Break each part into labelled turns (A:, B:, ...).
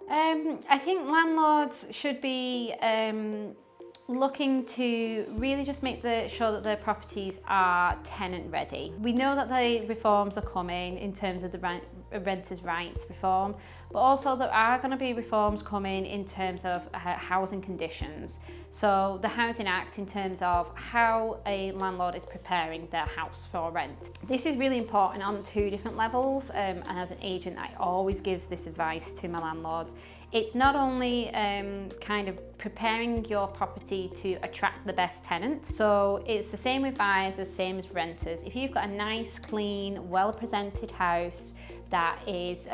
A: I think landlords should be looking to really just make sure that their properties are tenant ready. We know that the reforms are coming in terms of the renters' rights reform, but also there are going to be reforms coming in terms of housing conditions. So the Housing Act in terms of how a landlord is preparing their house for rent. This is really important on two different levels, and as an agent I always give this advice to my landlords. It's not only kind of preparing your property to attract the best tenant. So it's the same with buyers, the same as renters. If you've got a nice, clean, well-presented house that is,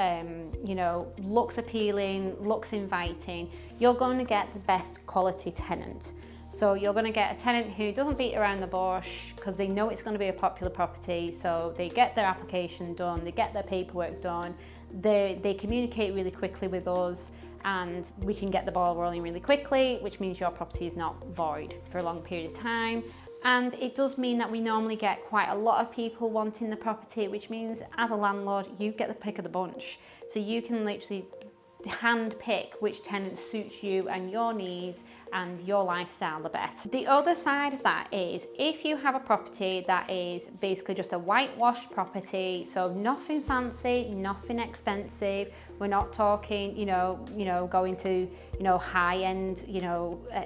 A: looks appealing, looks inviting, you're going to get the best quality tenant. So you're going to get a tenant who doesn't beat around the bush because they know it's going to be a popular property. So they get their application done, they get their paperwork done, they communicate really quickly with us, and we can get the ball rolling really quickly, which means your property is not void for a long period of time. And it does mean that we normally get quite a lot of people wanting the property, which means as a landlord, you get the pick of the bunch. So you can literally hand pick which tenant suits you and your needs and your lifestyle the best. The other side of that is if you have a property that is basically just a whitewashed property, so nothing fancy, nothing expensive. We're not talking, going to, high-end,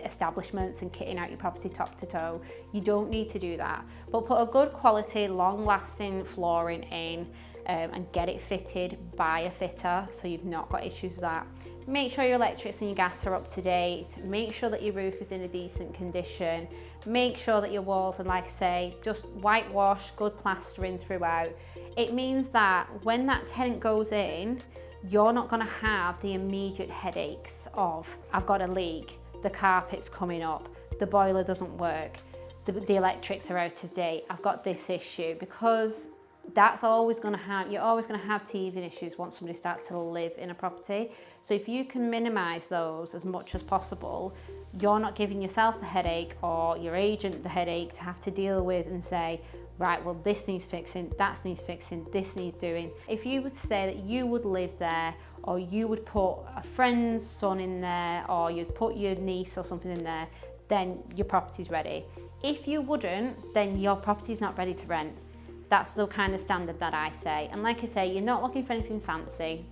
A: establishments and kitting out your property top to toe. You don't need to do that. But put a good quality, long-lasting flooring in, and get it fitted by a fitter so you've not got issues with that. Make sure your electrics and your gas are up to date. Make sure that your roof is in a decent condition. Make sure that your walls are, like I say, just whitewashed, good plastering throughout. It means that when that tenant goes in, you're not going to have the immediate headaches of, I've got a leak, the carpet's coming up, the boiler doesn't work, the electrics are out of date, I've got this issue, because that's always going to have, you're always going to have teething issues once somebody starts to live in a property. So if you can minimize those as much as possible, you're not giving yourself the headache or your agent the headache to have to deal with and say, right, well, this needs fixing, that needs fixing, this needs doing. If you would say that you would live there, or you would put a friend's son in there, or you'd put your niece or something in there, then your property's ready. If you wouldn't, then your property's not ready to rent. That's the kind of standard that I say. And like I say, you're not looking for anything fancy,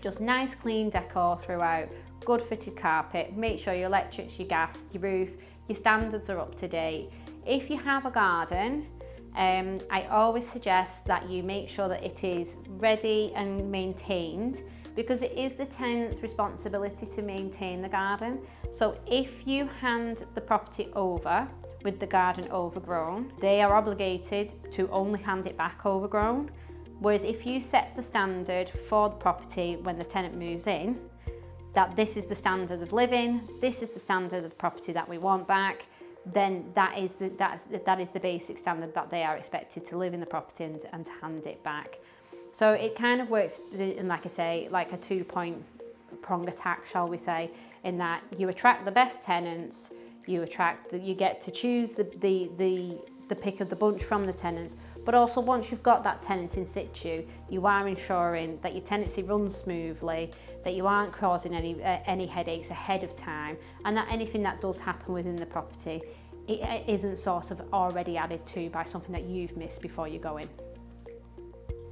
A: just nice clean decor throughout, good fitted carpet, make sure your electrics, your gas, your roof, your standards are up to date. If you have a garden, I always suggest that you make sure that it is ready and maintained, because it is the tenant's responsibility to maintain the garden. So if you hand the property over with the garden overgrown, they are obligated to only hand it back overgrown. Whereas if you set the standard for the property when the tenant moves in, that this is the standard of living, this is the standard of property that we want back, then that is the basic standard that they are expected to live in the property and to hand it back. So it kind of works, in, like I say, like a two-prong attack, shall we say, in that you attract the best tenants, you get to choose the pick of the bunch from the tenants, but also once you've got that tenant in situ, you are ensuring that your tenancy runs smoothly, that you aren't causing any headaches ahead of time, and that anything that does happen within the property, it isn't sort of already added to by something that you've missed before you go in.